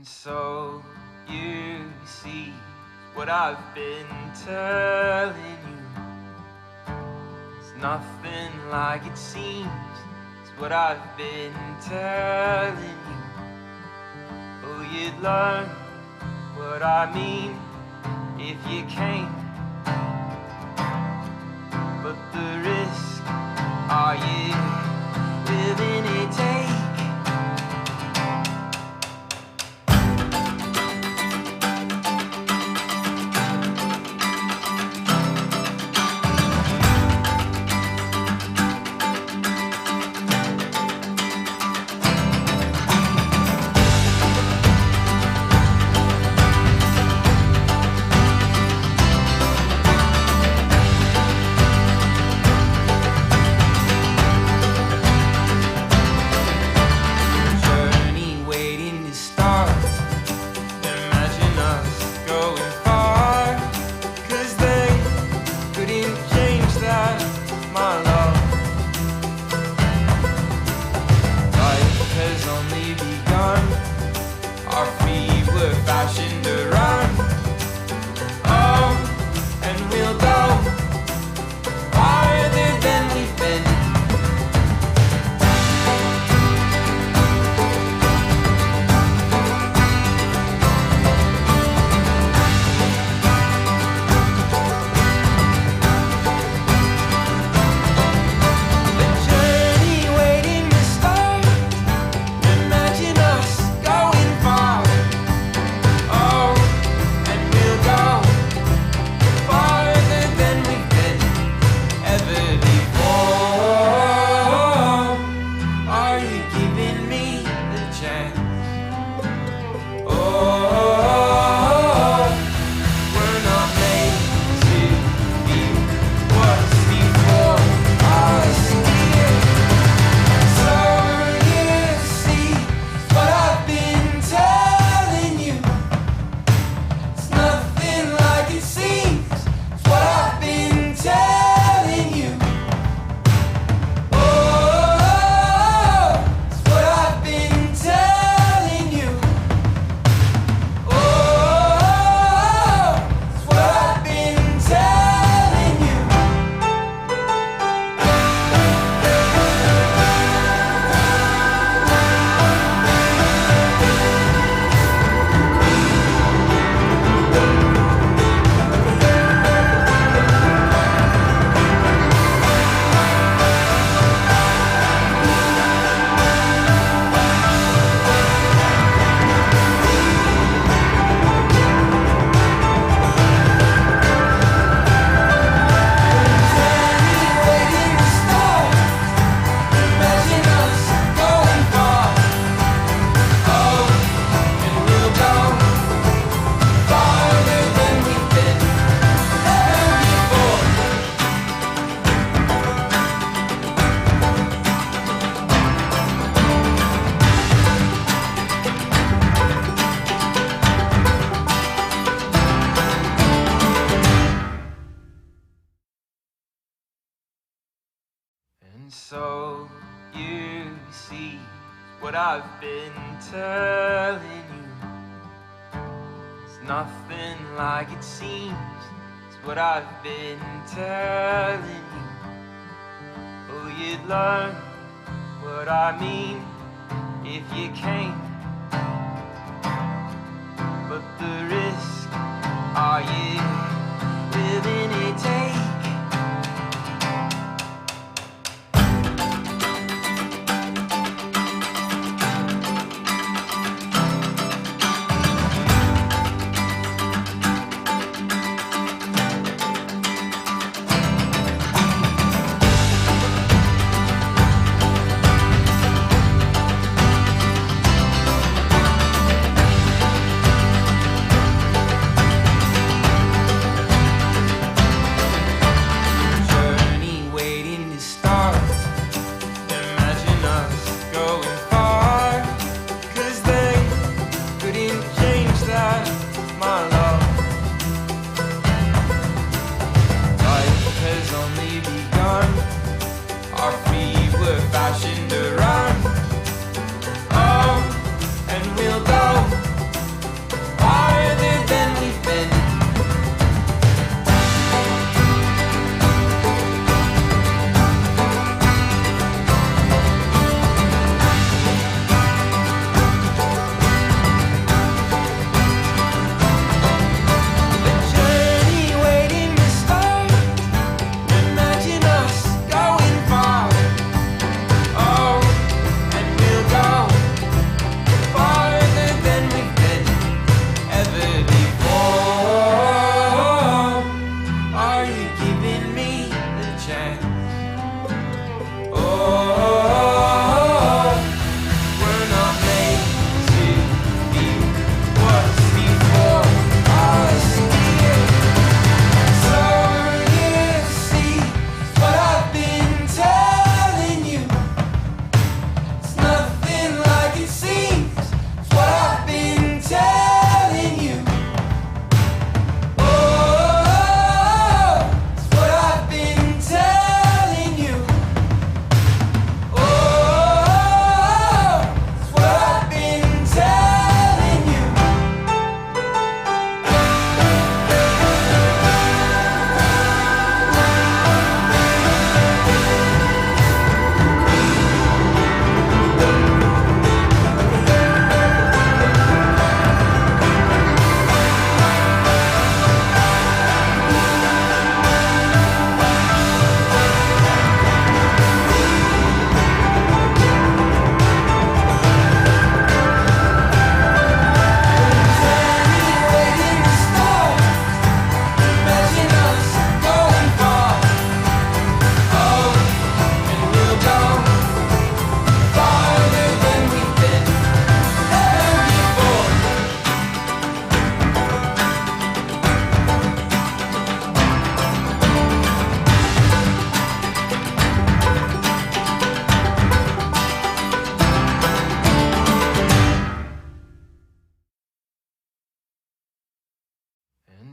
And so you see what I've been telling you. It's nothing like it seems. It's what I've been telling you. Oh, you'd learn what I mean if you came. But the risk, are you willing to take? So you see what I've been telling you. It's nothing like it seems. It's what I've been telling you. Oh, you'd learn what I mean if you came. But the risk, are you willing to take?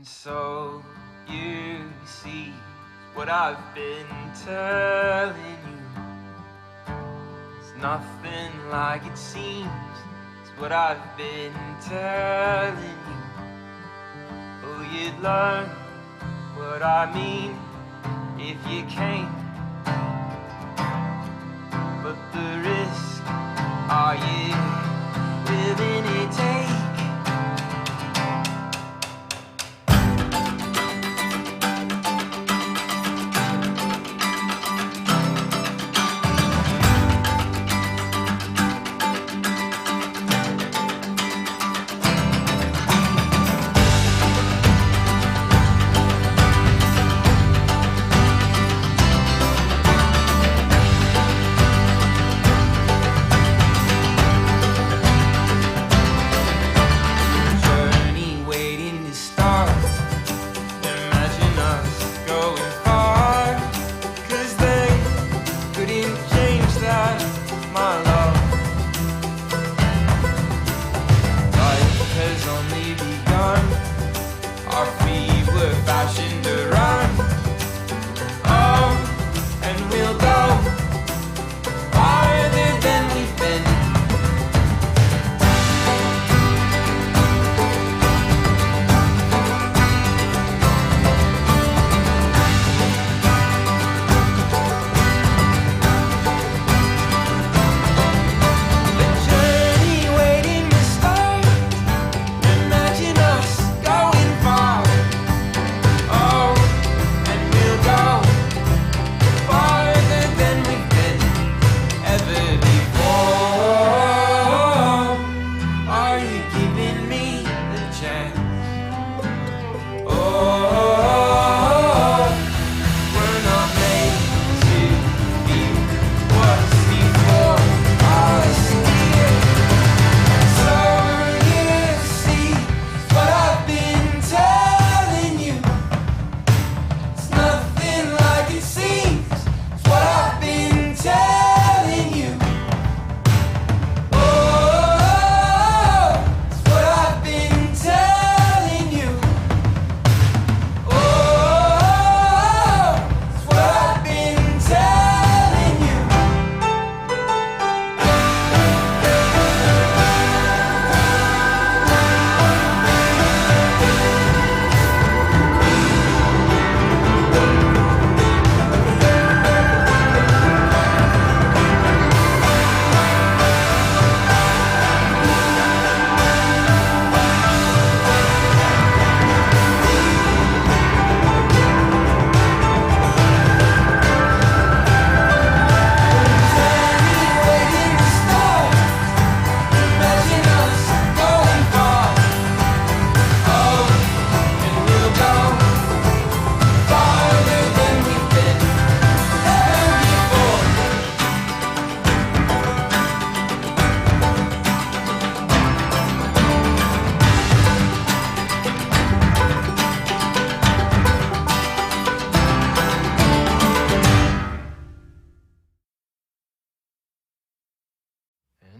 And so you see what I've been telling you. It's nothing like it seems. It's what I've been telling you. Oh, you'd learn what I mean if you came. But the risk, are you willing to take?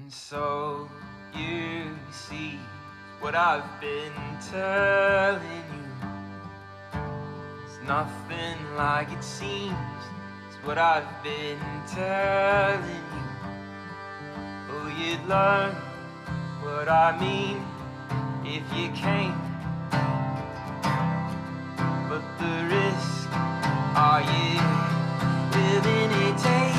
So you see what I've been telling you. It's nothing like it seems. It's what I've been telling you. Oh, you'd learn what I mean if you came. But the risk, are you willing to take?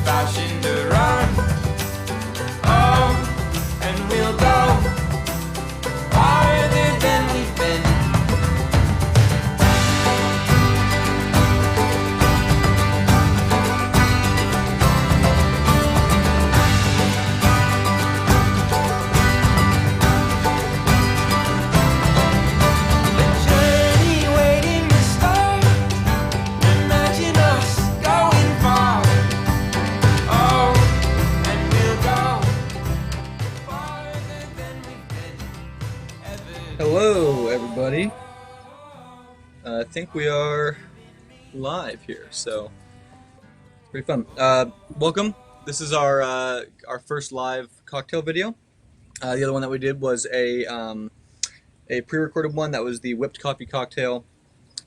Fashioned to run, oh, and we'll go everybody. I think we are live here, so it's pretty fun. Welcome. This is our first live cocktail video. The other one that we did was a pre-recorded one that was the whipped coffee cocktail,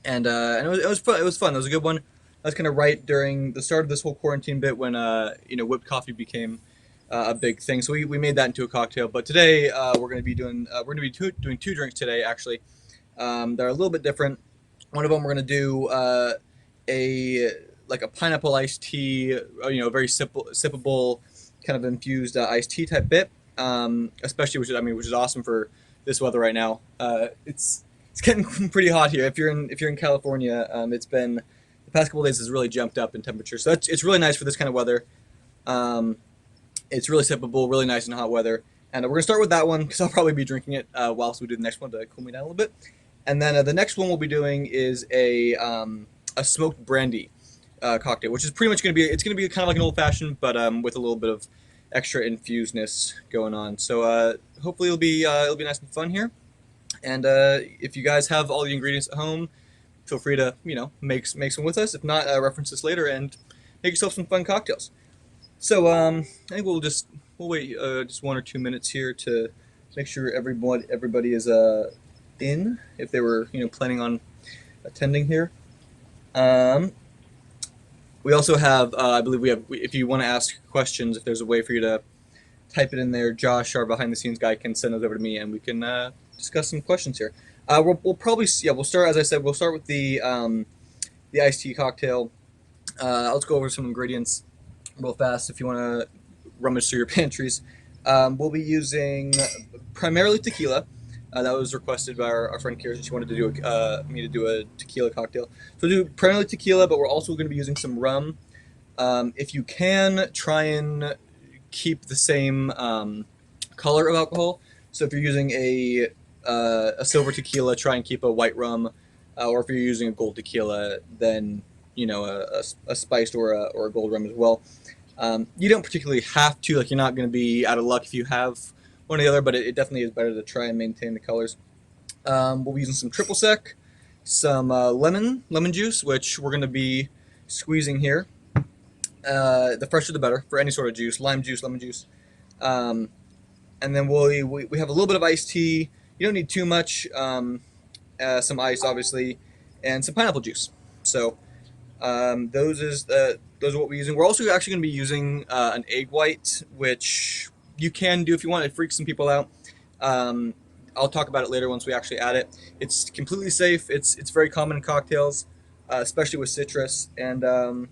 and it was fun. It was fun. It was a good one. That was kind of right during the start of this whole quarantine bit when whipped coffee became a big thing. So we made that into a cocktail. But today we're going to be doing doing two drinks today actually. They're a little bit different. One of them we're going to do a pineapple iced tea, very sippable kind of infused iced tea type bit. Especially which is awesome for this weather right now. It's getting pretty hot here. If you're in California, it's been the past couple of days has really jumped up in temperature. So it's really nice for this kind of weather. It's really sippable, really nice in hot weather. And we're gonna start with that one because I'll probably be drinking it whilst we do the next one to cool me down a little bit. And then the next one we'll be doing is a smoked brandy cocktail, which is pretty much gonna be kind of like an old fashioned, but with a little bit of extra infusedness going on. So hopefully it'll be nice and fun here. And if you guys have all the ingredients at home, feel free to make some with us. If not, reference this later and make yourself some fun cocktails. So I think we'll wait just 1 or 2 minutes here to make sure everybody is in, if they were planning on attending here. We also have I believe we have, if you want to ask questions, if there's a way for you to type it in there, Josh, our behind the scenes guy, can send those over to me and we can discuss some questions here. We'll probably we'll start, as I said, we'll start with the iced tea cocktail. Let's go over some ingredients real fast if you want to rummage through your pantries. We'll be using primarily tequila. That was requested by our friend Kira. She wanted to do me to do a tequila cocktail. So we'll do primarily tequila, but we're also going to be using some rum. If you can, try and keep the same color of alcohol. So if you're using a silver tequila, try and keep a white rum. Or if you're using a gold tequila, then a spiced or a gold rum as well. You don't particularly have to, you're not going to be out of luck if you have one or the other, but it definitely is better to try and maintain the colors. We'll be using some triple sec, some lemon juice, which we're going to be squeezing here. The fresher the better for any sort of juice, lime juice, lemon juice. And then we have a little bit of iced tea. You don't need too much. Some ice, obviously, and some pineapple juice. So those are what we're using. We're also actually going to be using an egg white, which you can do if you want. It freaks some people out. I'll talk about it later once we actually add it. It's completely safe. It's very common in cocktails, especially with citrus. And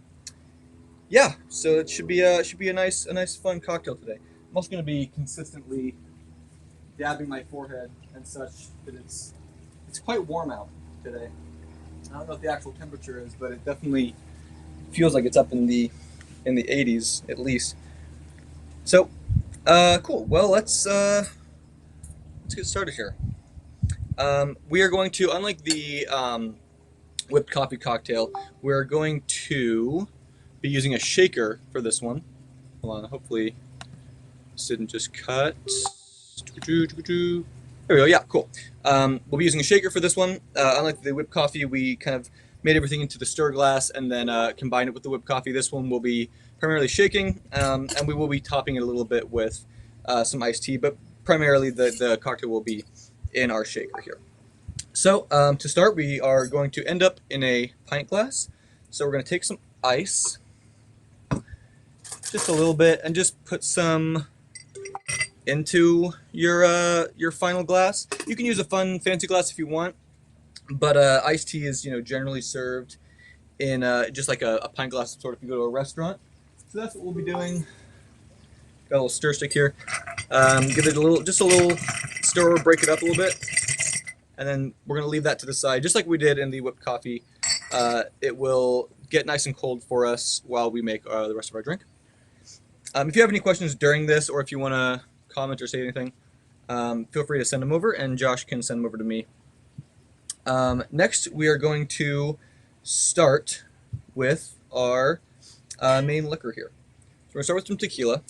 yeah, so it should be a nice fun cocktail today. I'm also going to be consistently dabbing my forehead and such, that it's quite warm out today. I don't know what the actual temperature is, but it definitely feels like it's up in the 80s at least. So cool. Well, let's get started here. We are going to, unlike the whipped coffee cocktail, we're going to be using a shaker for this one. Hold on, hopefully this didn't just cut. There we go. Yeah, cool. We'll be using a shaker for this one. Unlike the whipped coffee, we kind of made everything into the stir glass and then combined it with the whipped coffee. This one will be primarily shaking, and we will be topping it a little bit with some iced tea, but primarily the cocktail will be in our shaker here. So to start, we are going to end up in a pint glass. So we're going to take some ice, just a little bit, and just put some into your final glass. You can use a fun fancy glass if you want, but iced tea is generally served in just like a pint glass, sort of, if you go to a restaurant. So that's what we'll be doing. Got a little stir stick here. Give it just a little stir, break it up a little bit, and then we're gonna leave that to the side, just like we did in the whipped coffee. It will get nice and cold for us while we make the rest of our drink. If you have any questions during this, or if you want to comment or say anything, feel free to send them over, and Josh can send them over to me. Next, we are going to start with our main liquor here. So we're going to start with some tequila.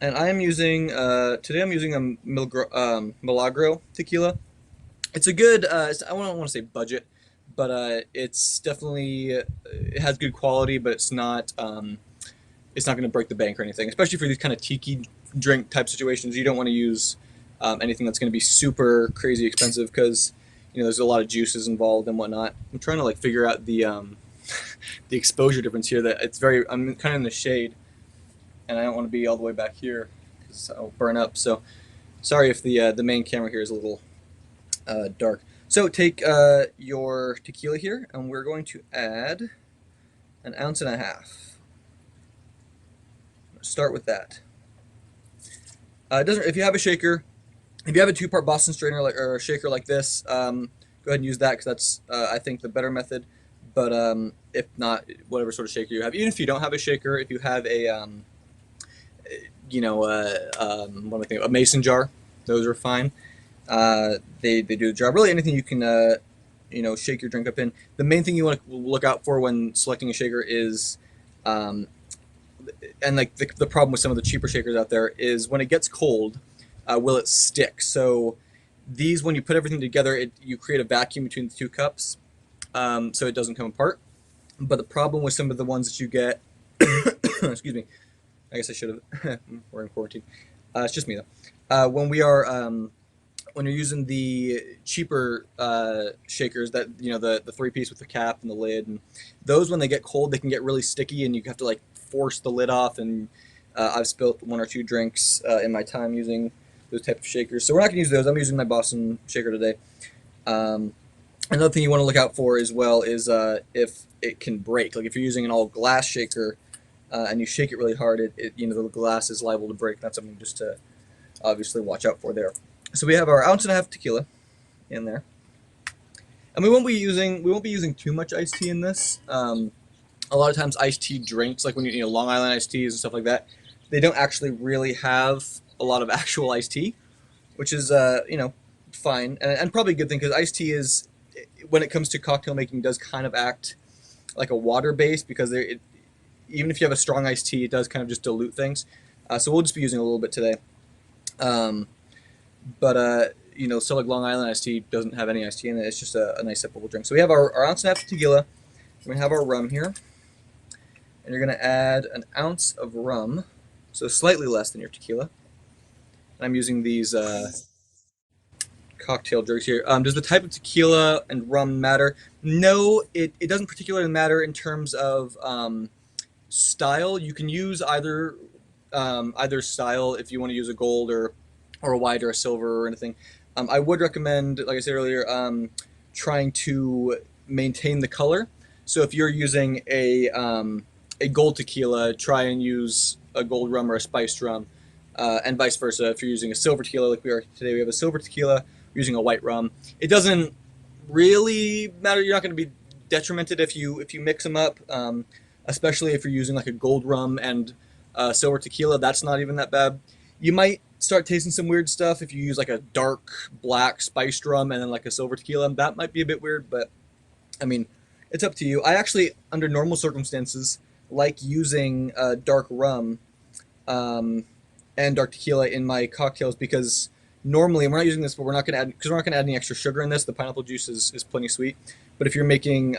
And I am using today. I'm using a Milagro tequila. It's a good. I don't want to say budget, but it's definitely it has good quality, but it's not going to break the bank or anything. Especially for these kind of tiki drink type situations, you don't want to use anything that's going to be super crazy expensive because there's a lot of juices involved and whatnot. I'm trying to like figure out the the exposure difference here. That it's very. I'm kind of in the shade, and I don't want to be all the way back here because I'll burn up. So sorry if the main camera here is a little dark. So take your tequila here, and we're going to add an ounce and a half. Start with that. It doesn't. If you have a shaker, if you have a two-part Boston strainer or a shaker like this, go ahead and use that because that's I think the better method. But if not, whatever sort of shaker you have, even if you don't have a shaker, if you have a what am I thinking? A mason jar, those are fine. They do the job. Really, anything you can shake your drink up in. The main thing you want to look out for when selecting a shaker is, and like the problem with some of the cheaper shakers out there is when it gets cold, will it stick? So these, when you put everything together, you create a vacuum between the two cups, so it doesn't come apart. But the problem with some of the ones that you get, excuse me, I guess I should have. We're in quarantine. It's just me though. When you're using the cheaper shakers, that the three piece with the cap and the lid, and those when they get cold, they can get really sticky, and you have to like force the lid off. And I've spilt one or two drinks in my time using those type of shakers. So we're not gonna use those. I'm using my Boston shaker today. Another thing you want to look out for as well is if it can break. Like if you're using an all glass shaker and you shake it really hard, the glass is liable to break. That's something just to obviously watch out for there. So we have our ounce and a half tequila in there, and we won't be using too much iced tea in this. A lot of times iced tea drinks, like when Long Island iced teas and stuff like that, they don't actually really have a lot of actual iced tea, which is fine and probably a good thing because iced tea is, when it comes to cocktail making, does kind of act like a water base because even if you have a strong iced tea, it does kind of just dilute things. So we'll just be using a little bit today. So like Long Island iced tea doesn't have any iced tea in it. It's just a nice sippable drink. So we have our ounce and a half of tequila. We're gonna have our rum here, and you're gonna add an ounce of rum, so slightly less than your tequila. And I'm using these cocktail drinks here. Does the type of tequila and rum matter? No, it doesn't particularly matter in terms of style. You can use either style if you want to use a gold or a white or a silver or anything. I would recommend, like I said earlier, trying to maintain the color. So if you're using a gold tequila, try and use a gold rum or a spiced rum, and vice versa. If you're using a silver tequila, like we are today, we have a silver tequila. We're using a white rum. It doesn't really matter. You're not going to be detrimented if you mix them up, especially if you're using like a gold rum and silver tequila. That's not even that bad. You might start tasting some weird stuff if you use like a dark black spiced rum and then like a silver tequila. That might be a bit weird, but I mean, it's up to you. I actually, under normal circumstances, like using dark rum and dark tequila in my cocktails because normally, and we're not using this, but we're not going to add any extra sugar in this. The pineapple juice is plenty sweet. But if you're making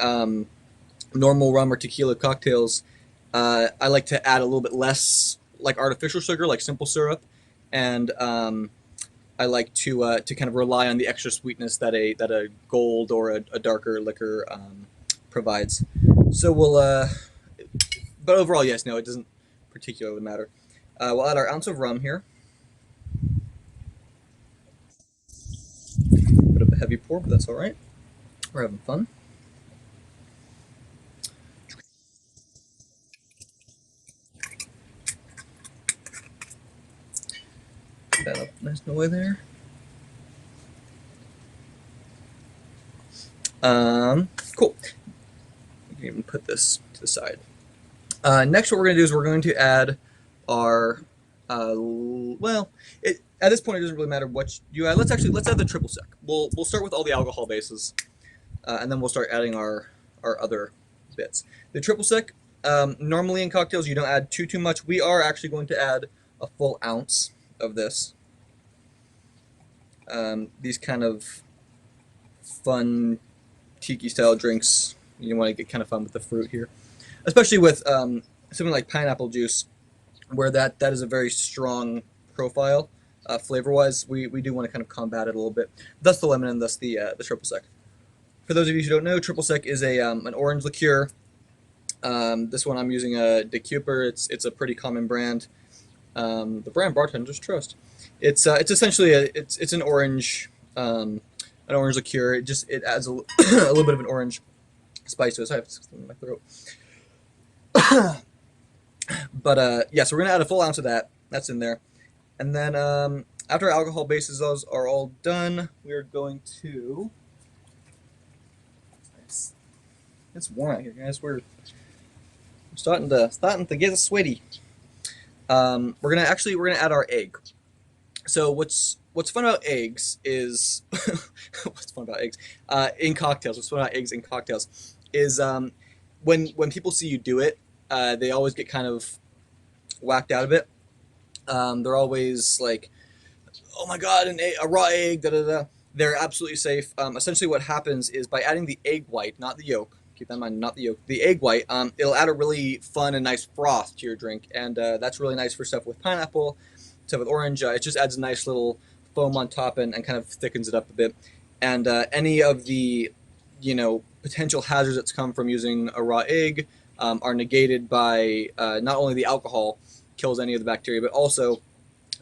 normal rum or tequila cocktails, I like to add a little bit less like artificial sugar, like simple syrup, and I like to kind of rely on the extra sweetness that a gold or a darker liquor provides. So but overall, yes, no, it doesn't particularly matter. We'll add our ounce of rum here. Bit of a heavy pour, but that's all right. We're having fun. Put that up nice and away there. Cool. You can even put this to the side. Next, what we're going to do is we're going to add our at this point it doesn't really matter what you add. Let's add the triple sec. We'll start with all the alcohol bases, and then we'll start adding our other bits. The triple sec, normally in cocktails you don't add too much. We are actually going to add a full ounce of this. These kind of fun tiki style drinks, you want to get kind of fun with the fruit here, especially with something like pineapple juice, where that is a very strong profile flavor wise. We do want to kind of combat it a little bit. Thus the lemon and thus the triple sec. For those of you who don't know, triple sec is a an orange liqueur. This one I'm using a Tequila. It's a pretty common brand. The brand bartenders trust. It's essentially it's an orange liqueur. It adds a little bit of an orange spice to it. So I have something in my throat. But yeah, so we're gonna add a full ounce of that. That's in there, and then after our alcohol bases those are all done, we are going to. It's warm out here, guys. We're starting to get sweaty. We're gonna add our egg. So what's fun about eggs is what's fun about eggs in cocktails. What's fun about eggs in cocktails is when people see you do it, they always get kind of whacked out of it. They're always like, "Oh my god, a raw egg!" Da da da. They're absolutely safe. Essentially, what happens is by adding the egg white, not the yolk. Keep that in mind, not the yolk. The egg white, it'll add a really fun and nice froth to your drink, and that's really nice for stuff with pineapple, stuff with orange. It just adds a nice little foam on top and kind of thickens it up a bit. And any of the, potential hazards that come from using a raw egg are negated by not only the alcohol kills any of the bacteria, but also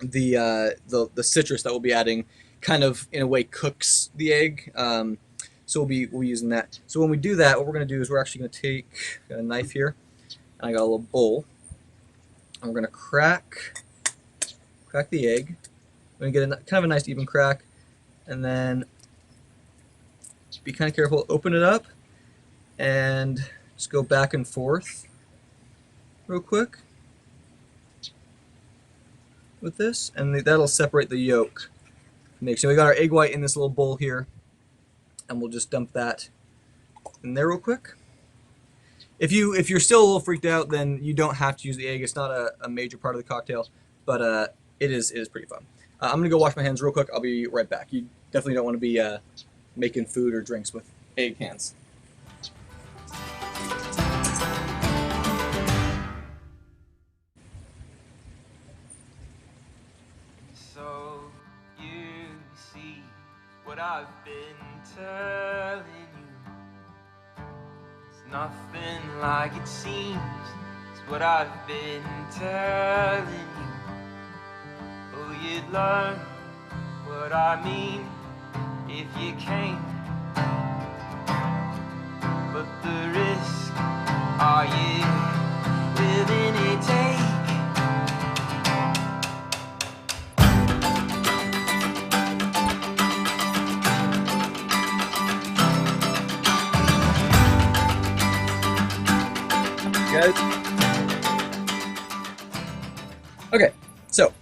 the citrus that we'll be adding kind of in a way cooks the egg. So we'll be using that. So when we do that, what we're going to do is we're actually going to take a knife here, and I got a little bowl, and we're going to crack the egg. We're going to get kind of a nice even crack, and then be kind of careful. Open it up, and just go back and forth real quick with this, and that'll separate the yolk. So we got our egg white in this little bowl here, and we'll just dump that in there real quick. If you're still a little freaked out, then you don't have to use the egg. It's not a major part of the cocktail, but it is pretty fun. I'm gonna go wash my hands real quick. I'll be right back. You definitely don't want to be making food or drinks with egg hands. So you see what I've been telling you. It's nothing like it seems. It's what I've been telling you. Oh, you'd learn what I mean if you came. But the risk, are you willing to take? Guys. Okay, so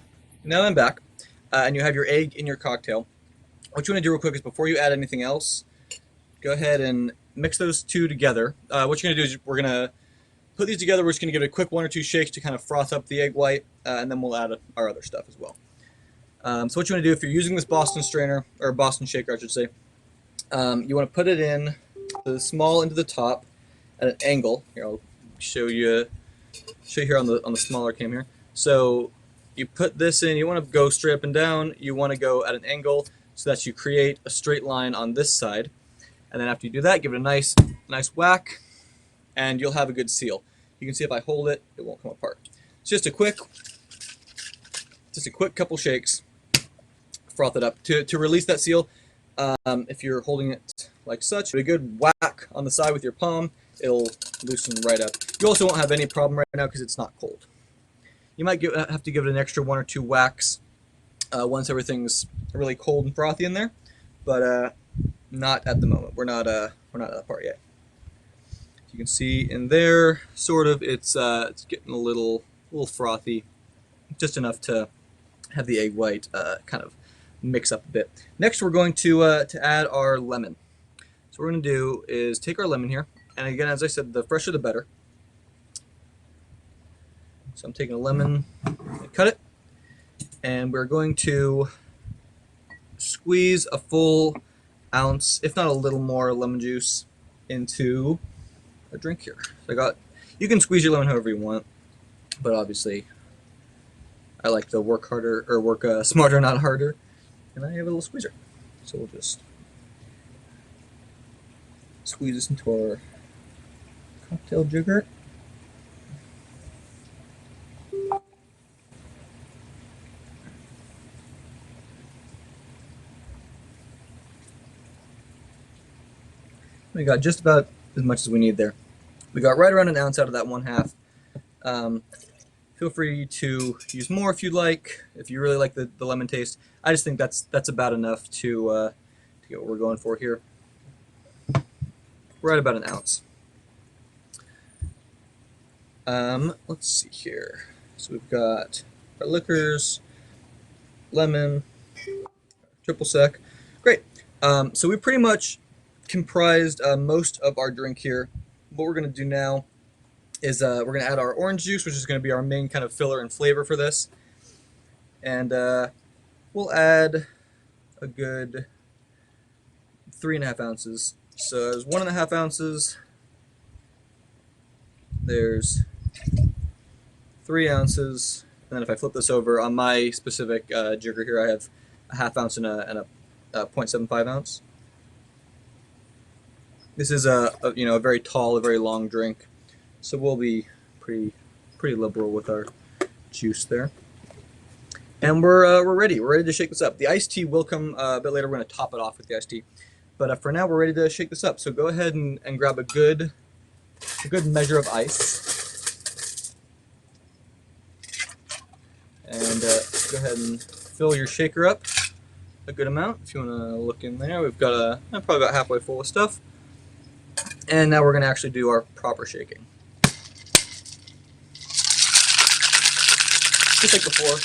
now I'm back, and you have your egg in your cocktail. What you want to do real quick is before you add anything else, go ahead and mix those two together. What you're going to do is we're going to put these together. We're just going to give it a quick 1 or 2 shakes to kind of froth up the egg white, and then we'll add our other stuff as well. So what you want to do if you're using this Boston strainer, or Boston shaker I should say, you want to put it in the small into the top at an angle. Here, I'll show you here on the smaller cam here. So you put this in, you want to go straight up and down, you want to go at an angle so that you create a straight line on this side. And then after you do that, give it a nice whack, and you'll have a good seal. You can see if I hold it, it won't come apart. It's just a quick couple shakes, froth it up. To release that seal, if you're holding it like such, a good whack on the side with your palm, it'll loosen right up. You also won't have any problem right now because it's not cold. You might have to give it an extra 1 or 2 whacks once everything's really cold and frothy in there, but not at the moment. We're not at that part yet. You can see in there, sort of, it's getting a little frothy, just enough to have the egg white kind of mix up a bit. Next, we're going to add our lemon. So what we're going to do is take our lemon here, and again, as I said, the fresher the better. So I'm taking a lemon, cut it, And we're going to squeeze a full ounce, if not a little more, lemon juice into a drink here. So you can squeeze your lemon however you want, but obviously I like to work harder, or work smarter, not harder, and I have a little squeezer. So we'll just squeeze this into our cocktail jigger. We got just about as much as we need there. We got right around an ounce out of that 1/2. Feel free to use more if you'd like, if you really like the lemon taste. I just think that's about enough to get what we're going for here. Right about an ounce. Let's see here. So we've got our liquors, lemon, triple sec. Great. So we pretty much comprised most of our drink here. What we're going to do now is we're going to add our orange juice, which is going to be our main kind of filler and flavor for this. And we'll add a good 3.5 ounces. So there's 1.5 ounces. There's 3 ounces. And then if I flip this over on my specific jigger here, I have a 1/2 ounce and a 0.75 ounce. This is a very tall, a very long drink, so we'll be pretty liberal with our juice there. And we're ready. We're ready to shake this up. The iced tea will come a bit later. We're going to top it off with the iced tea, but for now we're ready to shake this up. So go ahead and grab a good measure of ice, and go ahead and fill your shaker up a good amount. If you want to look in there, we've got probably about halfway full of stuff. And now we're going to actually do our proper shaking. Just like before.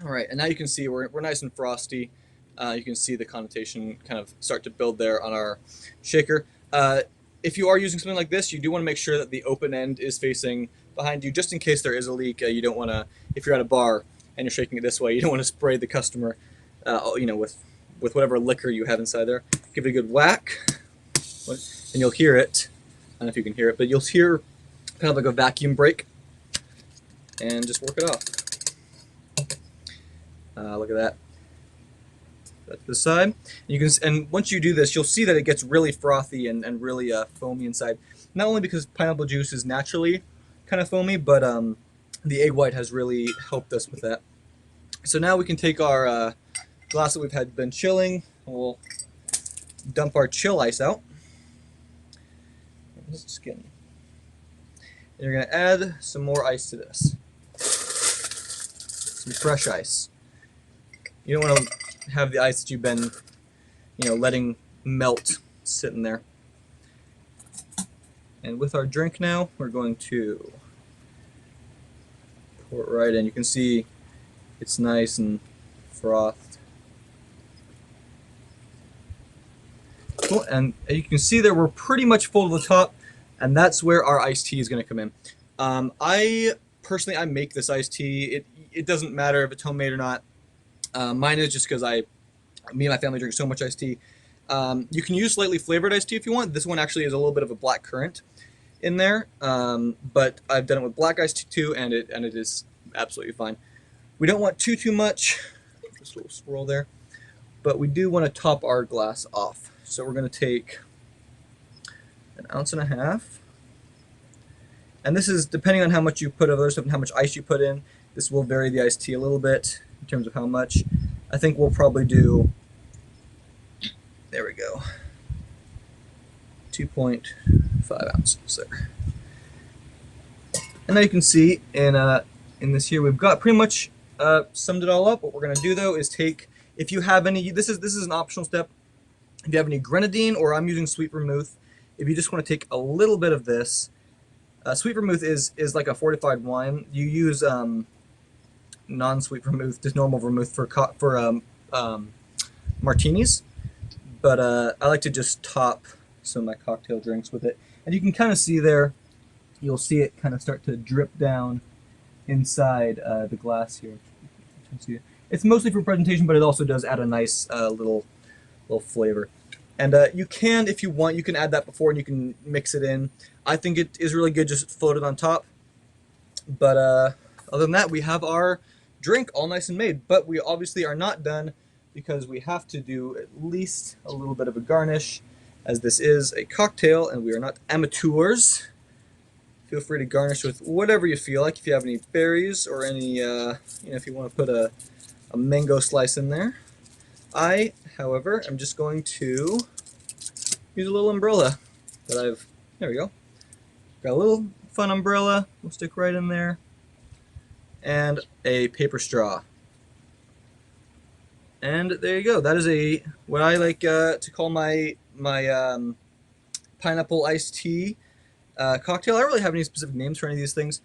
All right, and now you can see we're nice and frosty. You can see the connotation kind of start to build there on our shaker. If you are using something like this, you do want to make sure that the open end is facing behind you, just in case there is a leak. You don't want to, if you're at a bar and you're shaking it this way, you don't want to spray the customer, with whatever liquor you have inside there. Give it a good whack, and you'll hear it. I don't know if you can hear it, but you'll hear kind of like a vacuum break, and just work it off. Look at that. That's the side. And once you do this, you'll see that it gets really frothy and really foamy inside. Not only because pineapple juice is naturally kind of foamy, but the egg white has really helped us with that. So now we can take our glass that we've been chilling, and we'll dump our chill ice out. And you're going to add some more ice to this. Some fresh ice. You don't want to have the ice that you've been, letting melt sitting there. And with our drink now, we're going to pour it right in. You can see it's nice and frothed. Cool. And you can see there we're pretty much full to the top, and that's where our iced tea is going to come in. I make this iced tea. It doesn't matter if it's homemade or not. Mine is just because me and my family drink so much iced tea. You can use slightly flavored iced tea if you want. This one actually is a little bit of a black currant in there, but I've done it with black iced tea too, and it is absolutely fine. We don't want too much, just a little swirl there, but we do want to top our glass off. So we're going to take 1.5 ounces, and this is depending on how much you put of other stuff and how much ice you put in. This will vary the iced tea a little bit in terms of how much. I think we'll probably do, there we go, 2.5 ounces there. And now you can see in this here, we've got pretty much summed it all up. What we're going to do though is take, if you have any, this is an optional step. If you have any Grenadine, or I'm using sweet vermouth, if you just want to take a little bit of this, sweet vermouth is like a fortified wine. You use non-sweet vermouth, just normal vermouth for martinis. but I like to just top some of my cocktail drinks with it. And you can kind of see there, you'll see it kind of start to drip down inside the glass here. It's mostly for presentation, but it also does add a nice little flavor. And you can, if you want, you can add that before and you can mix it in. I think it is really good just floated on top. But other than that, we have our drink all nice and made. But we obviously are not done because we have to do at least a little bit of a garnish, as this is a cocktail and we are not amateurs. Feel free to garnish with whatever you feel like. If you have any berries or any, if you want to put a mango slice in there. I, however, am just going to use a little umbrella that there we go. Got a little fun umbrella, we'll stick right in there, and a paper straw. And there you go. That is what I like to call my pineapple iced tea cocktail. I don't really have any specific names for any of these things,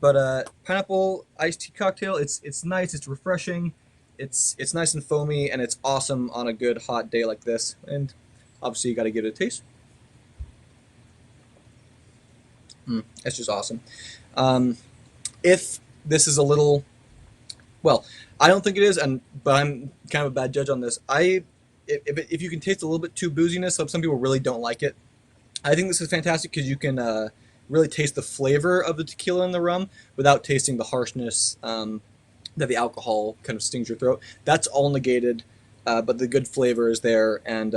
but pineapple iced tea cocktail. It's nice. It's refreshing. It's nice and foamy, and it's awesome on a good hot day like this. And obviously, you got to give it a taste. It's just awesome. If this is a little, well, I don't think it is, but I'm kind of a bad judge on this. If you can taste a little bit too booziness, some people really don't like it. I think this is fantastic because you can really taste the flavor of the tequila and the rum without tasting the harshness that the alcohol kind of stings your throat. That's all negated, but the good flavor is there, and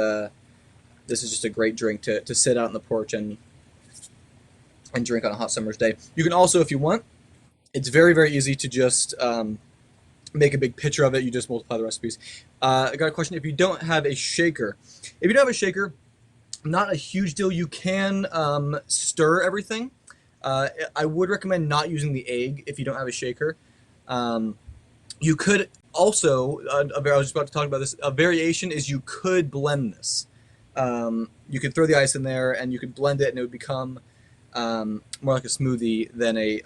this is just a great drink to sit out on the porch and drink on a hot summer's day. You can also, if you want, it's very, very easy to just make a big pitcher of it. You just multiply the recipes. I got a question. If you don't have a shaker, not a huge deal. You can stir everything. I would recommend not using the egg if you don't have a shaker. You could also, I was just about to talk about this, a variation is you could blend this. You could throw the ice in there and you could blend it and it would become more like a smoothie than a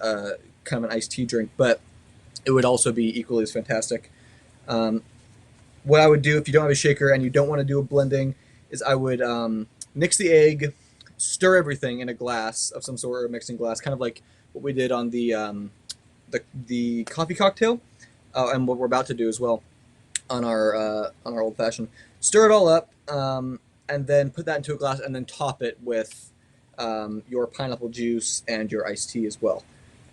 kind of an iced tea drink, but it would also be equally as fantastic. What I would do if you don't have a shaker and you don't want to do a blending is I would mix the egg, stir everything in a glass of some sort, or a mixing glass, kind of like what we did on the coffee cocktail, and what we're about to do as well on our old-fashioned. Stir it all up, and then put that into a glass, and then top it with your pineapple juice and your iced tea as well,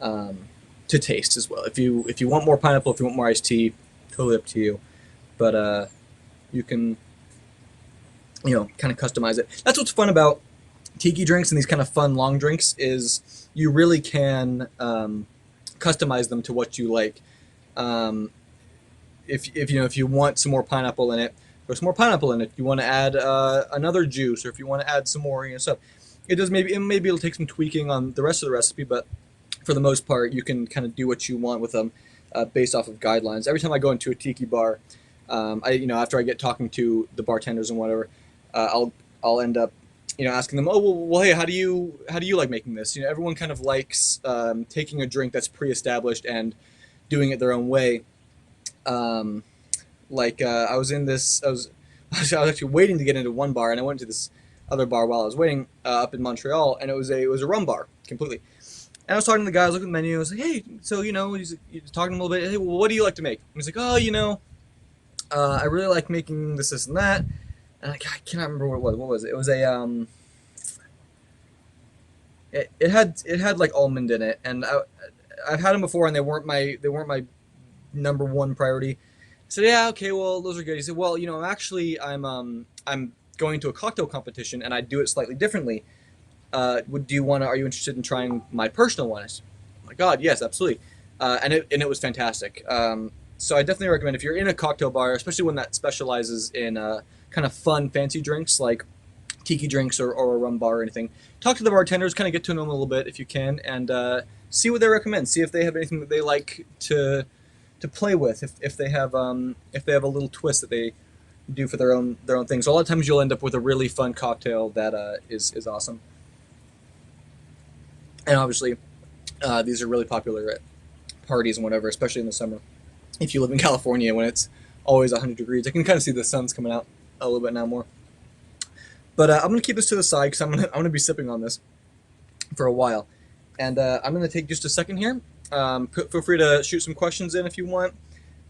to taste as well. If you want more pineapple, if you want more iced tea, totally up to you. But you can, kind of customize it. That's what's fun about tiki drinks and these kind of fun long drinks is you really can customize them to what you like. If you want some more pineapple in it, there's some more pineapple in it. If you want to add another juice, or if you want to add some more stuff, it does. Maybe it'll take some tweaking on the rest of the recipe, but for the most part, you can kind of do what you want with them based off of guidelines. Every time I go into a tiki bar, after I get talking to the bartenders and whatever, I'll end up asking them, hey, how do you like making this? Everyone kind of likes taking a drink that's pre-established and doing it their own way. I was actually waiting to get into one bar, and I went to this other bar while I was waiting up in Montreal, and it was a rum bar completely. And I was talking to the guy, I was looking at the menu, I was like, hey, so he's talking a little bit, hey, well, what do you like to make? And he's like, I really like making this and that. And I cannot remember what it was. What was it? It was a it had like almond in it, and I've had them before, and they weren't my number one priority. I said, yeah, okay, well, those are good. He said, well, I'm going to a cocktail competition, and I do it slightly differently. Are you interested in trying my personal one? I said, oh my God, yes, absolutely. And it was fantastic. So I definitely recommend, if you're in a cocktail bar, especially one that specializes in kind of fun, fancy drinks like tiki drinks or a rum bar or anything, talk to the bartenders, kind of get to know them a little bit if you can, and see what they recommend. See if they have anything that they like to play with. If they have a little twist that they do for their own thing. So a lot of times you'll end up with a really fun cocktail that is awesome. And obviously, these are really popular at parties and whatever, especially in the summer. If you live in California when it's always 100 degrees, I can kind of see the sun's coming out a little bit now more. But I'm gonna keep this to the side because I'm gonna be sipping on this for a while, and I'm gonna take just a second here. Feel free to shoot some questions in if you want.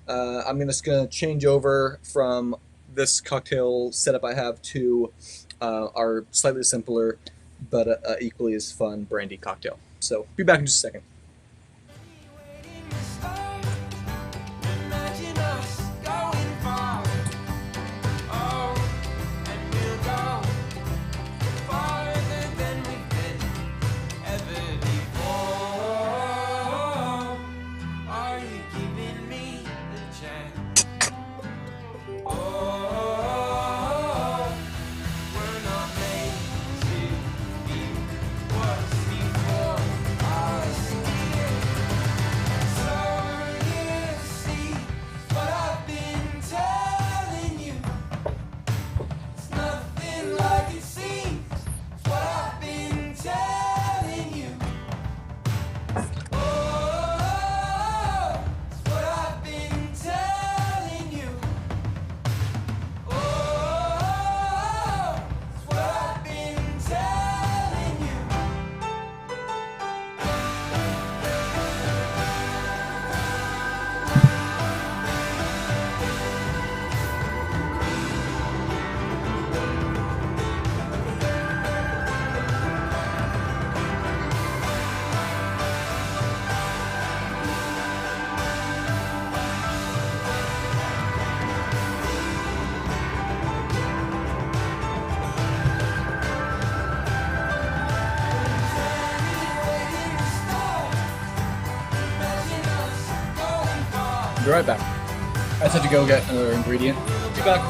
I'm just gonna change over from this cocktail setup I have to our slightly simpler but equally as fun brandy cocktail. So be back in just a second. Be right back. I just had to go get another ingredient. Be back.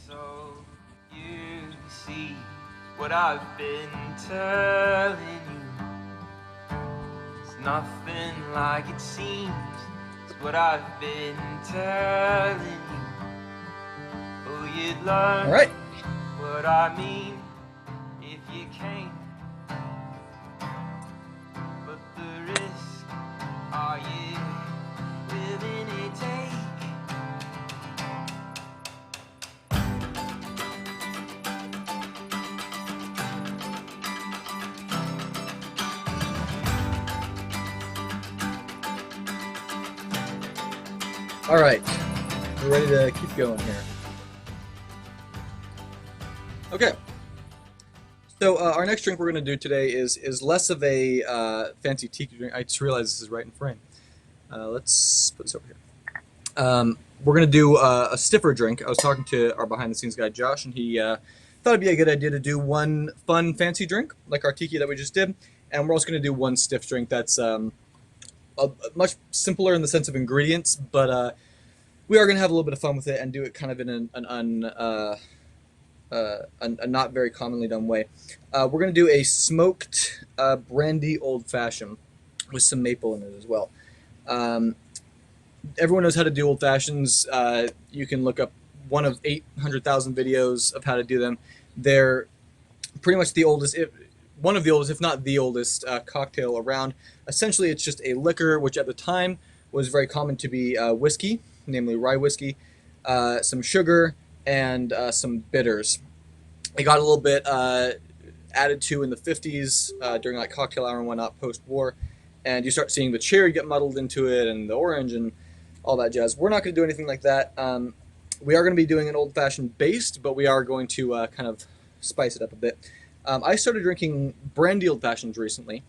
So you see what I've been telling you. It's nothing like it seems. It's what I've been telling you. Oh, you'd learn All right. what I mean if you came. But the risk, are you willing to take? All right. We're ready to keep going here. Okay. So our next drink we're going to do today is less of a fancy tiki drink. I just realized this is right in frame. Let's put this over here. We're going to do a stiffer drink. I was talking to our behind-the-scenes guy, Josh, and he thought it'd be a good idea to do one fun, fancy drink, like our tiki that we just did, and we're also going to do one stiff drink that's much simpler in the sense of ingredients, but we are going to have a little bit of fun with it and do it kind of in a not very commonly done way. We're going to do a smoked Brandy Old-Fashioned with some maple in it as well. Everyone knows how to do Old Fashions. You can look up one of 800,000 videos of how to do them. They're pretty much the oldest, one of the oldest, if not the oldest, cocktail around. Essentially, it's just a liquor, which at the time was very common to be whiskey, namely rye whiskey, some sugar, and some bitters. It got a little bit added to in the 50s during like cocktail hour and whatnot post-war, and you start seeing the cherry get muddled into it and the orange and all that jazz. We're not going to do anything like that. We are going to be doing an old-fashioned based, but we are going to kind of spice it up a bit. I started drinking Brandy Old-Fashions recently,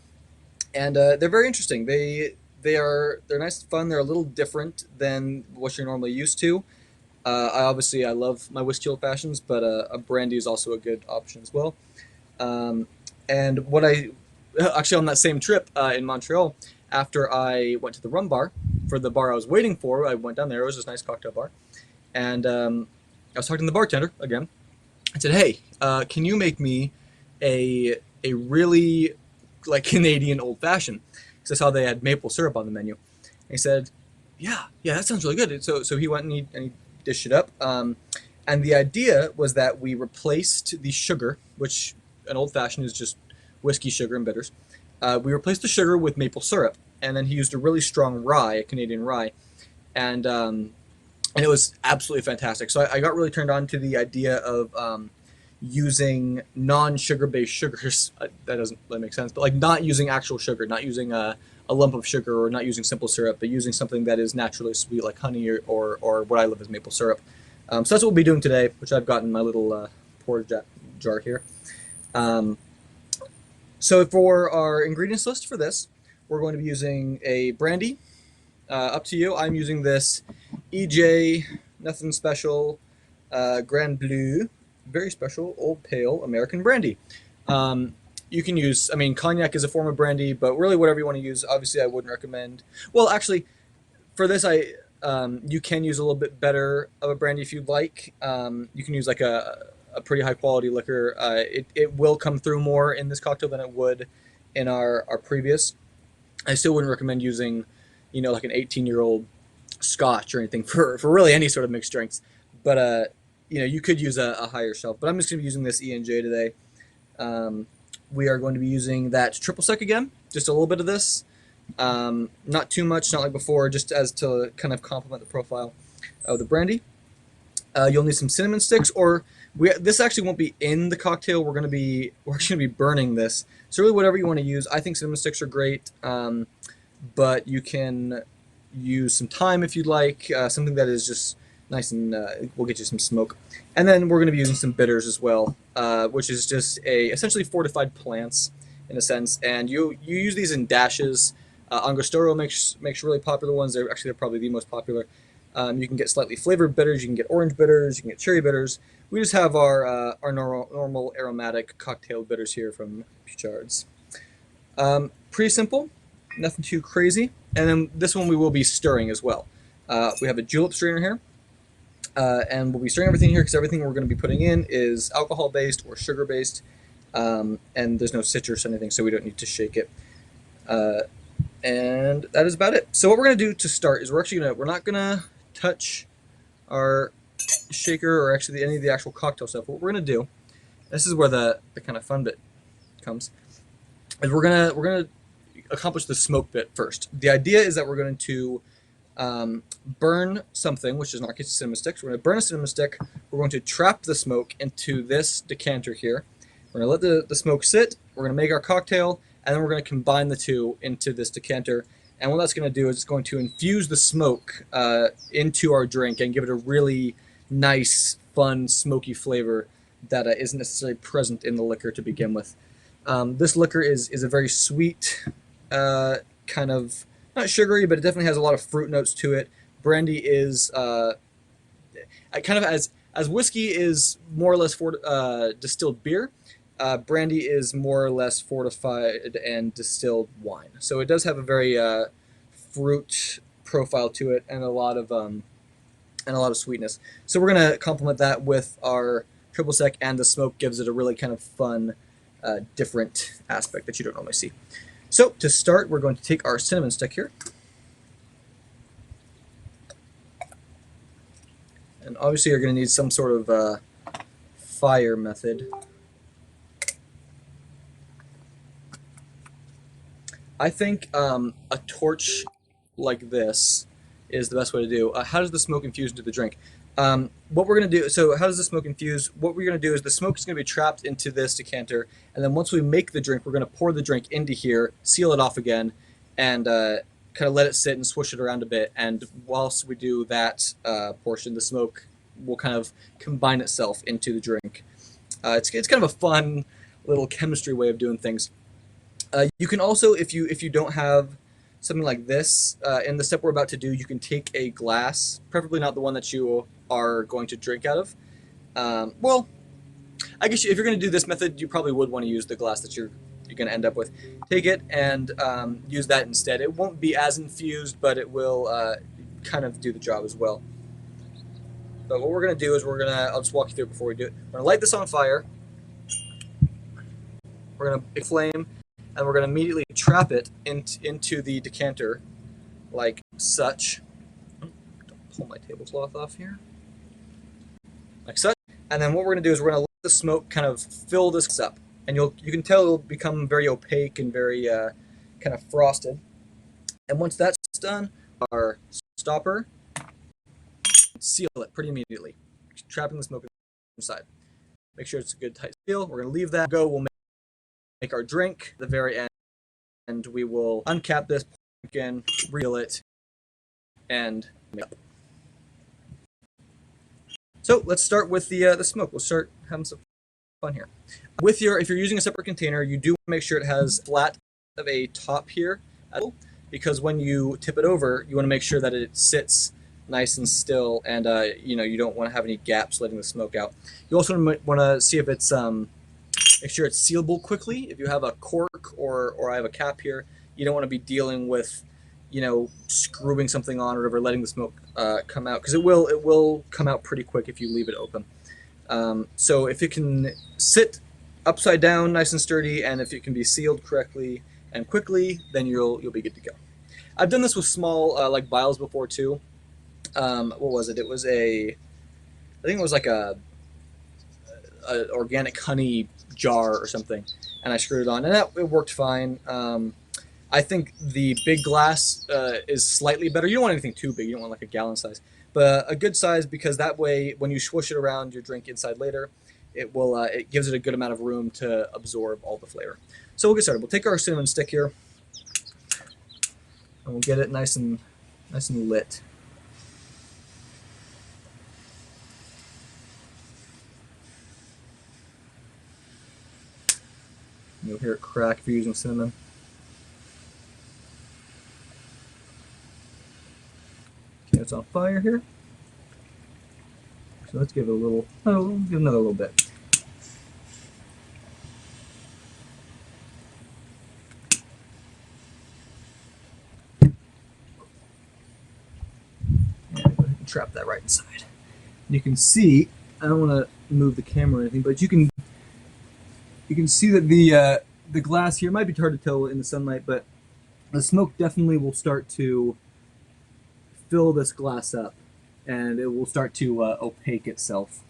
and they're very interesting. They're nice and fun. They're a little different than what you're normally used to. I love my whiskey Old Fashions, but a brandy is also a good option as well. And what I actually on that same trip in Montreal, after I went to the rum bar for the bar I was waiting for, I went down there. It was this nice cocktail bar, and I was talking to the bartender again. I said, "Hey, can you make me a really like Canadian Old Fashioned?" Because I saw they had maple syrup on the menu. he said, yeah, that sounds really good. So he went and he dished it up. And the idea was that we replaced the sugar, which an old-fashioned is just whiskey, sugar, and bitters. We replaced the sugar with maple syrup, and then he used a really strong rye, a Canadian rye, and it was absolutely fantastic. So I got really turned on to the idea of using non-sugar based sugars. That doesn't really make sense, but like not using actual sugar, not using a lump of sugar, or not using simple syrup, but using something that is naturally sweet, like honey or what I love is maple syrup. So that's what we'll be doing today, which I've got in my little porridge jar here. So for our ingredients list for this, we're going to be using a brandy. Up to you. I'm using this EJ, nothing special, Grand Bleu, very special, old pale American brandy. You can use, I mean, cognac is a form of brandy, but really whatever you want to use. Obviously, I wouldn't recommend. Well, actually, for this, you can use a little bit better of a brandy if you'd like. You can use like a pretty high quality liquor. It will come through more in this cocktail than it would in our previous. I still wouldn't recommend using, like an 18-year-old Scotch or anything for really any sort of mixed drinks. But you could use a higher shelf. But I'm just going to be using this E&J today. We are going to be using that triple sec again, just a little bit of this. Not too much, not like before, just as to kind of complement the profile of the brandy. You'll need some cinnamon sticks, or this actually won't be in the cocktail. We're actually going to be burning this. So really, whatever you want to use. I think cinnamon sticks are great, but you can use some thyme if you'd like. Something that is just nice and will get you some smoke. And then we're going to be using some bitters as well, which is just essentially fortified plants in a sense. And you use these in dashes. Angostura makes really popular ones. They're probably the most popular. You can get slightly flavored bitters. You can get orange bitters. You can get cherry bitters. We just have our normal aromatic cocktail bitters here from Puchard's. Pretty simple, nothing too crazy. And then this one we will be stirring as well. We have a julep strainer here. And we'll be stirring everything here because everything we're going to be putting in is alcohol-based or sugar-based. And there's no citrus or anything, so we don't need to shake it. And that is about it. So what we're going to do to start is we're not going to touch our shaker or actually any of the actual cocktail stuff. What we're going to do, this is where the kind of fun bit comes, is we're going to accomplish the smoke bit first. The idea is that we're going to burn something, which is in our case cinnamon sticks. We're going to burn a cinnamon stick. We're going to trap the smoke into this decanter here. We're going to let the smoke sit. We're going to make our cocktail, and then we're going to combine the two into this decanter. And what that's going to do is it's going to infuse the smoke into our drink and give it a really nice, fun, smoky flavor that isn't necessarily present in the liquor to begin with. This liquor is a very sweet, kind of, not sugary, but it definitely has a lot of fruit notes to it. Brandy is kind of as whiskey is more or less distilled beer. Brandy is more or less fortified and distilled wine. So it does have a very fruit profile to it and a lot of sweetness. So we're gonna complement that with our triple sec, and the smoke gives it a really kind of fun, different aspect that you don't normally see. So to start, we're going to take our cinnamon stick here. And obviously you're going to need some sort of fire method. I think a torch like this is the best way to do. How does the smoke infuse into the drink? What we're going to do, so how does the smoke infuse? What we're going to do is the smoke is going to be trapped into this decanter, and then once we make the drink, we're going to pour the drink into here, seal it off again, and kind of let it sit and swish it around a bit. And whilst we do that portion, the smoke will kind of combine itself into the drink. It's kind of a fun little chemistry way of doing things. You can also, if you don't have something like this, in the step we're about to do, you can take a glass, preferably not the one that you are going to drink out of. Well, I guess if you're going to do this method, you probably would want to use the glass that you're going to end up with. Take it and use that instead. It won't be as infused, but it will kind of do the job as well. But what we're going to do is I'll just walk you through it before we do it. We're going to light this on fire. We're going to flame, and we're going to immediately trap it into the decanter like such. Don't pull my tablecloth off here. Like such. And then what we're going to do is we're going to let the smoke kind of fill this up. And you can tell it'll become very opaque and very kind of frosted. And once that's done, our stopper, seal it pretty immediately, trapping the smoke inside. Make sure it's a good tight seal. We're going to leave that go. We'll make our drink at the very end, and we will uncap this, again, reel it, and make up. So let's start with the smoke. We'll start having some fun here. If you're using a separate container, you do want to make sure it has flat of a top here, because when you tip it over, you want to make sure that it sits nice and still, and you don't want to have any gaps letting the smoke out. You also want to see if it's make sure it's sealable quickly. If you have a cork or I have a cap here, you don't want to be dealing with screwing something on or whatever, letting the smoke come out, because it will come out pretty quick if you leave it open. So if it can sit upside down nice and sturdy, and if it can be sealed correctly and quickly, then you'll be good to go. I've done this with small like vials before too. What was it? It was I think it was like a organic honey jar or something, and I screwed it on, and it worked fine. I think the big glass is slightly better. You don't want anything too big. You don't want like a gallon size, but a good size, because that way when you swoosh it around your drink inside later, it gives it a good amount of room to absorb all the flavor. So we'll get started. We'll take our cinnamon stick here, and we'll get it nice and lit. You'll hear it crack if you're using cinnamon. Okay, it's on fire here. So let's give it a little, give another little bit. And go ahead and trap that right inside. And you can see, I don't want to move the camera or anything, but you can see that the glass here might be hard to tell in the sunlight, but the smoke definitely will start to fill this glass up, and it will start to opaque itself.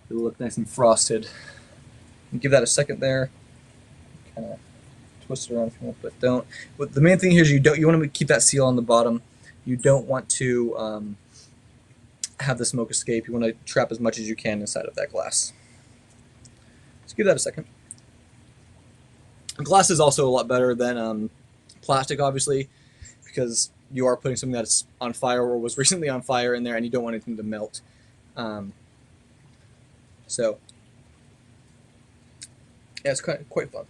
It will look nice and frosted. And give that a second there. Kind of twist it around if you want, but don't. But the main thing here is you want to keep that seal on the bottom. You don't want to have the smoke escape. You want to trap as much as you can inside of that glass. Let's give that a second. Glass is also a lot better than plastic, obviously, because you are putting something that's on fire or was recently on fire in there, and you don't want anything to melt. So, yeah, it's quite fun.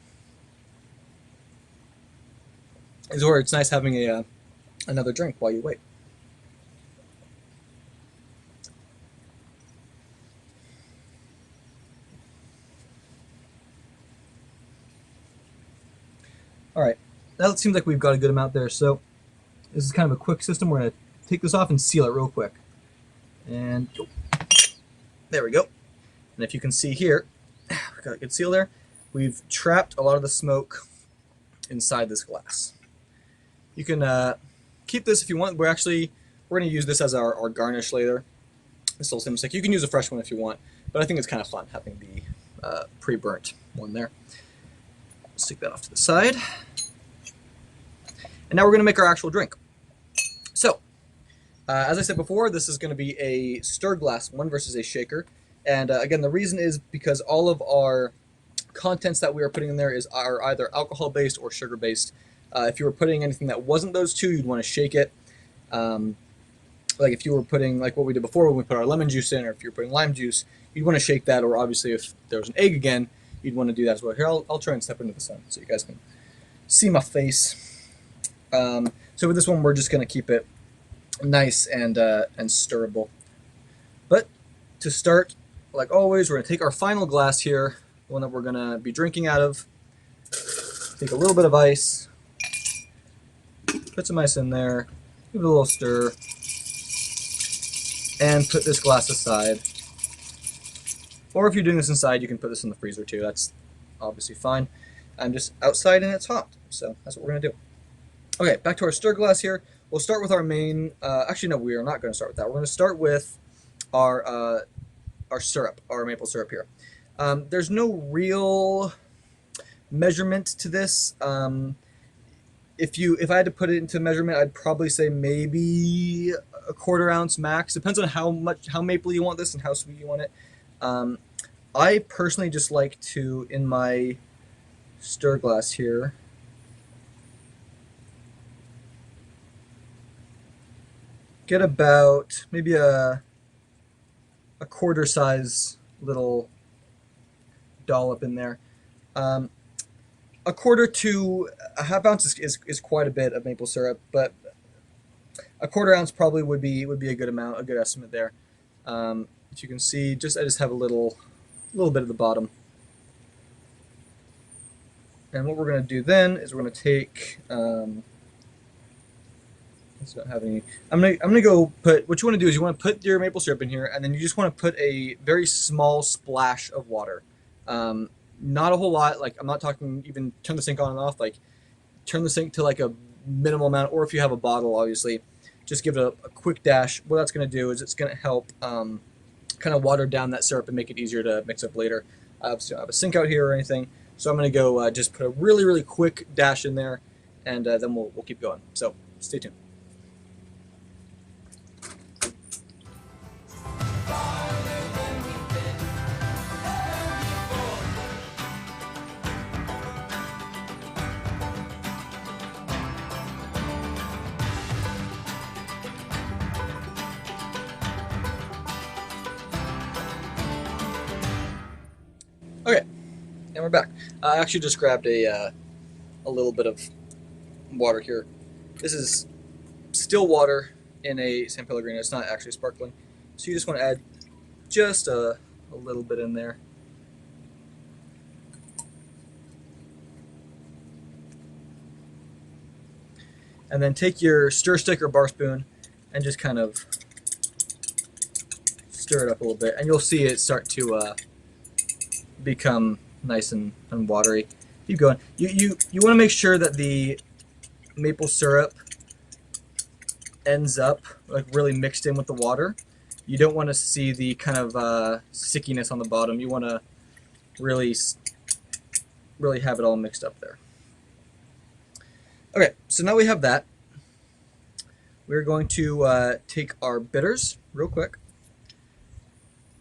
It's nice having another drink while you wait. All right, now it seems like we've got a good amount there, so this is kind of a quick system. We're going to take this off and seal it real quick. And there we go. And if you can see here, we've got a good seal there. We've trapped a lot of the smoke inside this glass. You can keep this if you want. We're going to use this as our garnish later. This little cinnamon stick. You can use a fresh one if you want, but I think it's kind of fun having the pre-burnt one there. Stick that off to the side. And now we're going to make our actual drink. So, as I said before, this is going to be a stir glass one versus a shaker. And again, the reason is because all of our contents that we are putting in there are either alcohol-based or sugar-based. If you were putting anything that wasn't those two, you'd want to shake it. Like if you were putting, like what we did before when we put our lemon juice in, or if you're putting lime juice, you'd want to shake that. Or obviously, if there was an egg again, you'd want to do that as well. Here, I'll try and step into the sun so you guys can see my face. So with this one, we're just going to keep it nice and stirrable. But to start, like always, we're going to take our final glass here, the one that we're going to be drinking out of. Take a little bit of ice, put some ice in there, give it a little stir, and put this glass aside. Or if you're doing this inside, you can put this in the freezer too. That's obviously fine. I'm just outside and it's hot, so that's what we're going to do. Okay, back to our stir glass here. We'll start with our main. Actually, no, we are not going to start with that. We're going to start with our syrup, our maple syrup here. There's no real measurement to this. If I had to put it into measurement, I'd probably say maybe a quarter ounce max. Depends on how maple you want this and how sweet you want it. I personally just like to, in my stir glass here, get about maybe a quarter size little dollop in there. A quarter to a half ounce is quite a bit of maple syrup, but a quarter ounce probably would be a good amount, a good estimate there. As you can see, I just have a little bit at the bottom. And what we're going to do then is we're going to take. Let's not have any. I'm gonna go put. What you want to do is you want to put your maple syrup in here, and then you just want to put a very small splash of water. Not a whole lot. Like, I'm not talking even turn the sink on and off. Like, turn the sink to like a minimal amount, or if you have a bottle, obviously, just give it a quick dash. What that's going to do is it's going to help kind of water down that syrup and make it easier to mix up later. I obviously don't have a sink out here or anything, so I'm going to go just put a really quick dash in there, and then we'll keep going. So stay tuned. Okay, and we're back. I actually just grabbed a little bit of water here. This is still water in a San Pellegrino. It's not actually sparkling. So you just want to add just a little bit in there. And then take your stir stick or bar spoon and just kind of stir it up a little bit. And you'll see it start to become nice and watery. Keep going. You want to make sure that the maple syrup ends up like really mixed in with the water. You don't want to see the kind of stickiness on the bottom. You want to really have it all mixed up there. Okay, so now we have that. We're going to take our bitters real quick.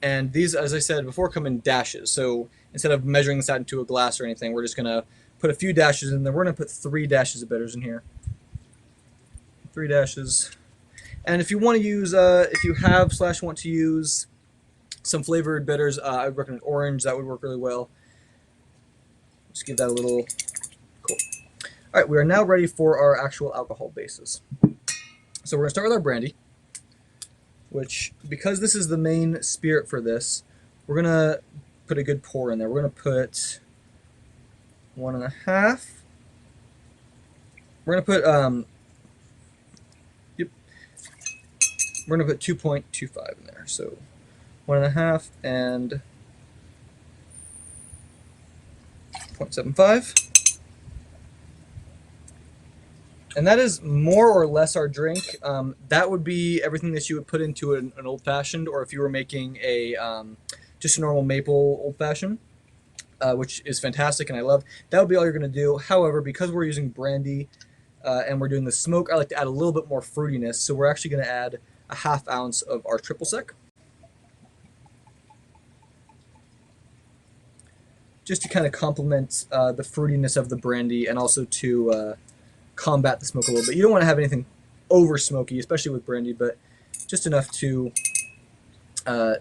And these, as I said before, come in dashes. So instead of measuring this out into a glass or anything, we're just going to put a few dashes in there. We're going to put 3 dashes of bitters in here. 3 dashes. And if you want to use, if you have / want to use some flavored bitters, I would recommend orange. That would work really well. Just give that a little. Cool. All right, we are now ready for our actual alcohol bases. So we're going to start with our brandy, which, because this is the main spirit for this, we're going to put a good pour in there. We're going to put 1.5. We're going to put, we're going to put 2.25 in there. So 1.5 and 0.75. And that is more or less our drink. That would be everything that you would put into an old-fashioned, or if you were making a just a normal maple old-fashioned, which is fantastic and I love. That would be all you're going to do. However, because we're using brandy and we're doing the smoke, I like to add a little bit more fruitiness. So we're actually going to add a 1/2 ounce of our triple sec, just to kind of complement the fruitiness of the brandy and also to combat the smoke a little bit. You don't want to have anything over smoky, especially with brandy, but just enough to,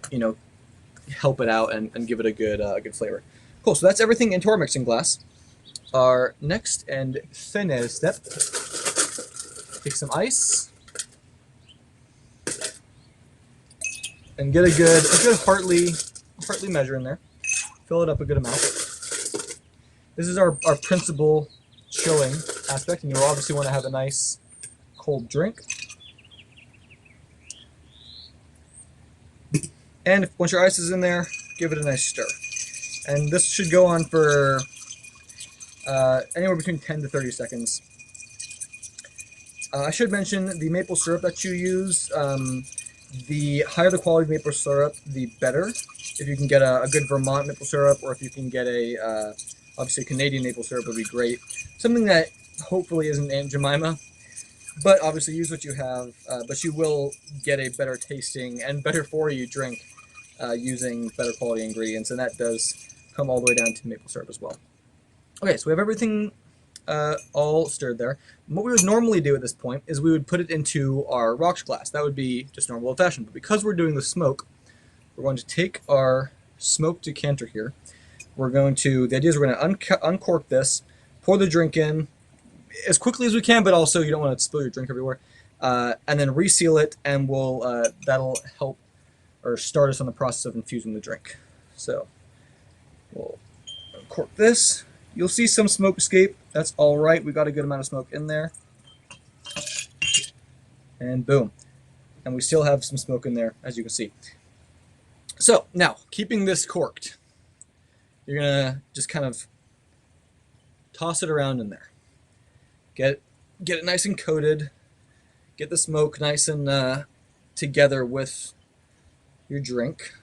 you know, help it out and give it a good flavor. Cool. So that's everything into our mixing glass. Our next and final step: take some ice and get a good heartly measure in there. Fill it up a good amount. This is our principal chilling aspect, and you'll obviously want to have a nice cold drink. And once your ice is in there, give it a nice stir. And this should go on for anywhere between 10 to 30 seconds. I should mention the maple syrup that you use. The higher the quality of maple syrup, the better. If you can get a good Vermont maple syrup, or if you can get a obviously Canadian maple syrup would be great. Something that hopefully isn't Aunt Jemima, but obviously use what you have. But you will get a better tasting and better for you drink using better quality ingredients, and that does come all the way down to maple syrup as well. Okay, so we have everything all stirred there. And what we would normally do at this point is we would put it into our rocks glass. That would be just normal old-fashioned. But because we're doing the smoke, we're going to take our smoke decanter here. We're going to, the idea is we're going to uncork this, pour the drink in as quickly as we can, but also you don't want to spill your drink everywhere, and then reseal it, and we'll that'll help or start us on the process of infusing the drink. So we'll uncork this. You'll see some smoke escape. That's all right. We got a good amount of smoke in there. And boom. And we still have some smoke in there, as you can see. So now, keeping this corked, you're going to just kind of toss it around in there. Get it nice and coated. Get the smoke nice and together with your drink.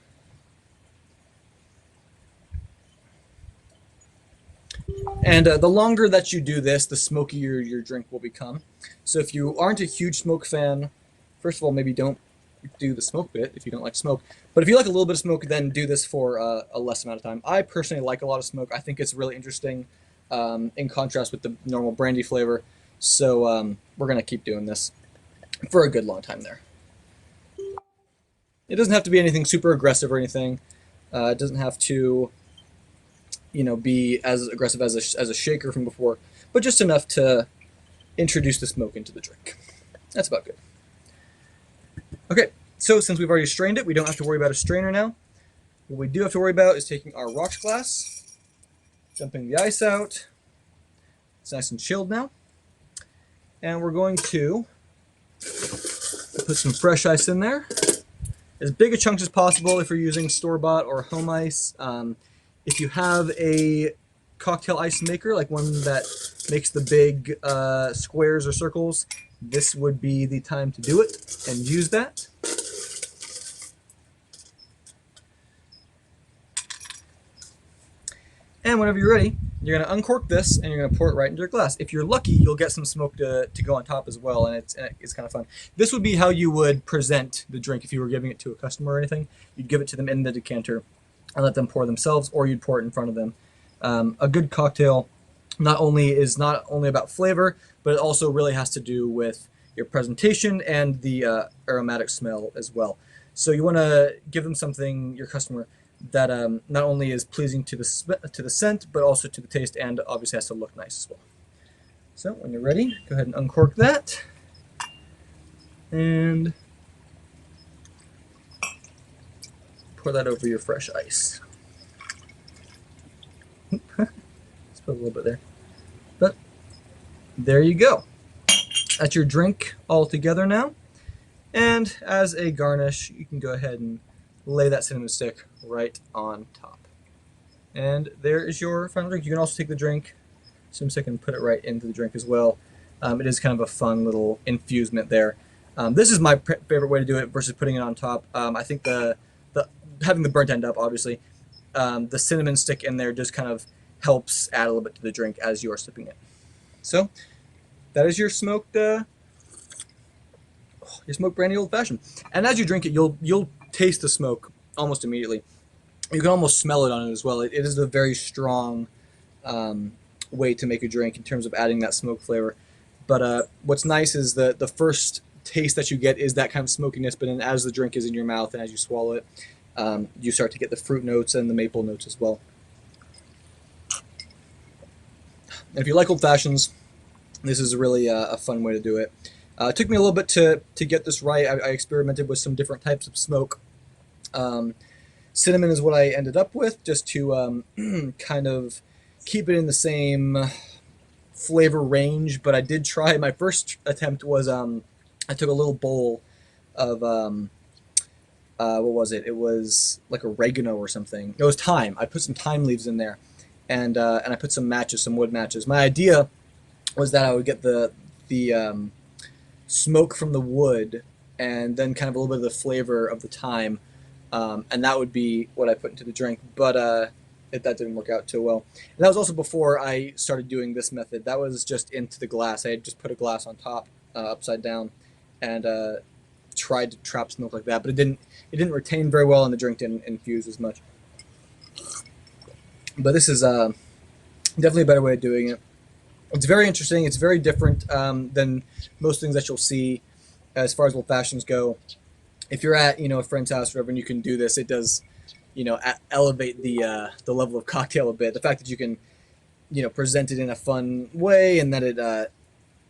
And the longer that you do this, the smokier your drink will become. So if you aren't a huge smoke fan, first of all, maybe don't do the smoke bit if you don't like smoke. But if you like a little bit of smoke, then do this for a less amount of time. I personally like a lot of smoke. I think it's really interesting in contrast with the normal brandy flavor. So we're going to keep doing this for a good long time there. It doesn't have to be anything super aggressive or anything. It doesn't have to, you know, be as aggressive as a shaker from before, but just enough to introduce the smoke into the drink. That's about good. Okay, so since we've already strained it, we don't have to worry about a strainer now. What we do have to worry about is taking our rocks glass, dumping the ice out. It's nice and chilled now. And we're going to put some fresh ice in there. As big a chunks as possible if you're using store-bought or home ice. If you have a cocktail ice maker, like one that makes the big squares or circles, this would be the time to do it and use that. And whenever you're ready, you're going to uncork this and you're going to pour it right into your glass. If you're lucky, you'll get some smoke to go on top as well, and it's kind of fun. This would be how you would present the drink if you were giving it to a customer or anything. You'd give it to them in the decanter and let them pour themselves, or you'd pour it in front of them. A good cocktail not only about flavor, but it also really has to do with your presentation and the aromatic smell as well. So you want to give them something, your customer, that not only is pleasing to the scent, but also to the taste, and obviously has to look nice as well. So when you're ready, go ahead and uncork that, and pour that over your fresh ice. Let's put a little bit there. But there you go. That's your drink all together now. And as a garnish, you can go ahead and lay that cinnamon stick right on top. And there is your final drink. You can also take the drink, cinnamon stick, and put it right into the drink as well. It is kind of a fun little infusement there. This is my favorite way to do it versus putting it on top. I think having the burnt end up, obviously, the cinnamon stick in there just kind of helps add a little bit to the drink as you are sipping it. So that is your smoked Brandy Old-Fashioned. And as you drink it, you'll taste the smoke almost immediately. You can almost smell it on it as well. It is a very strong way to make a drink in terms of adding that smoke flavor. But what's nice is the first taste that you get is that kind of smokiness, but then as the drink is in your mouth and as you swallow it, you start to get the fruit notes and the maple notes as well. And if you like old fashions, this is really a fun way to do it. It took me a little bit to get this right. I experimented with some different types of smoke. Cinnamon is what I ended up with, just to kind of keep it in the same flavor range. But I did try, my first attempt was I took a little bowl of, what was it? It was like oregano or something. It was thyme. I put some thyme leaves in there, and I put some matches, some wood matches. My idea was that I would get the smoke from the wood and then kind of a little bit of the flavor of the thyme, and that would be what I put into the drink. But that didn't work out too well. And that was also before I started doing this method. That was just into the glass. I had just put a glass on top, upside down, and tried to trap smoke like that, but it didn't retain very well, and the drink didn't infuse as much. But this is definitely a better way of doing it. It's very interesting. It's very different than most things that you'll see as far as old fashions go. If you're at a friend's house or whatever, and you can do this, it does elevate the level of cocktail a bit. The fact that you can present it in a fun way, and that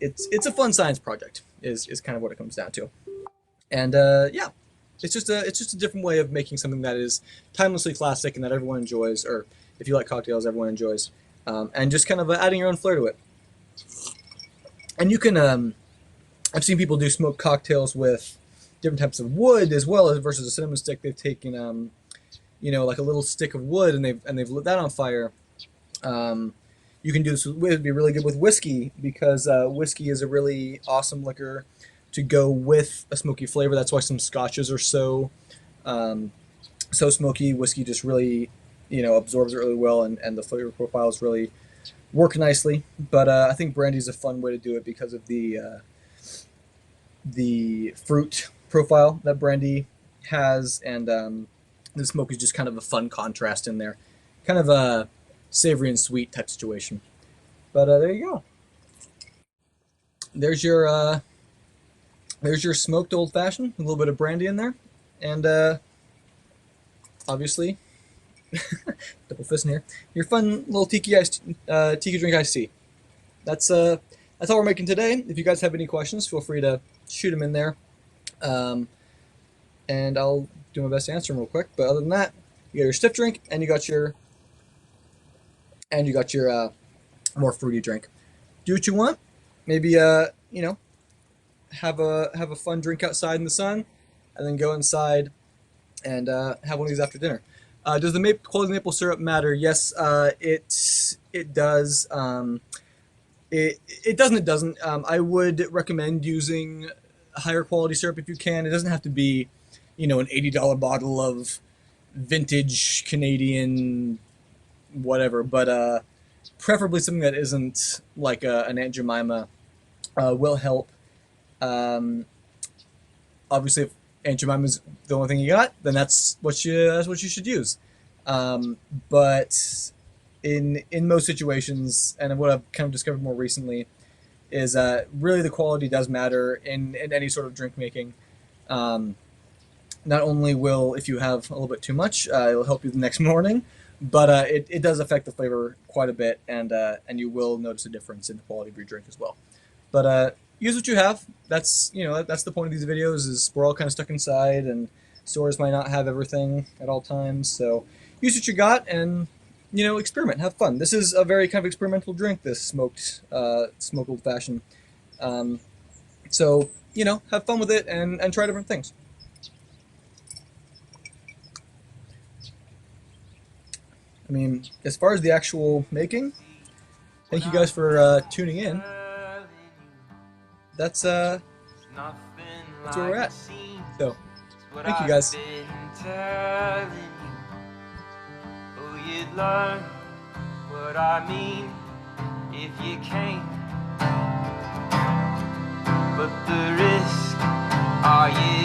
it's a fun science project is kind of what it comes down to. And yeah, it's just a different way of making something that is timelessly classic and that everyone enjoys, or if you like cocktails, everyone enjoys, and just kind of adding your own flair to it. And you can I've seen people do smoked cocktails with different types of wood as well as versus a cinnamon stick. They've taken like a little stick of wood and they've lit that on fire. You can do this with, it'd be really good with whiskey, because whiskey is a really awesome liquor to go with a smoky flavor. That's why some scotches are so smoky. Whiskey just really absorbs it really well, and the flavor profiles really work nicely. But I think brandy is a fun way to do it because of the fruit profile that brandy has, and the smoke is just kind of a fun contrast in there, kind of a savory and sweet type situation. But there you go. There's your smoked old fashioned, a little bit of brandy in there, and obviously double fist in here. Your fun little tiki drink iced tea. That's all we're making today. If you guys have any questions, feel free to shoot them in there, and I'll do my best to answer them real quick. But other than that, you got your stiff drink, and you got your more fruity drink. Do what you want. Maybe have a fun drink outside in the sun, and then go inside and have one of these after dinner. Does the quality maple syrup matter? Yes, it does. It doesn't. It doesn't. I would recommend using higher quality syrup if you can. It doesn't have to be, an $80 bottle of vintage Canadian whatever, but preferably something that isn't like an Aunt Jemima will help. Obviously, if Aunt Jemima's the only thing you got, then that's what you should use. But in most situations, and what I've kind of discovered more recently, is really the quality does matter in any sort of drink making. Not only will, if you have a little bit too much, it'll help you the next morning, but it does affect the flavor quite a bit, and you will notice a difference in the quality of your drink as well. But use what you have. That's that's the point of these videos. Is we're all kind of stuck inside, and stores might not have everything at all times. So use what you got, and experiment, have fun. This is a very kind of experimental drink. This smoked old fashioned. So have fun with it and try different things. I mean, as far as the actual making, thank you guys for tuning in. That's where we're at. So, thank you guys. You'd learn what I mean if you came. But the risk, are you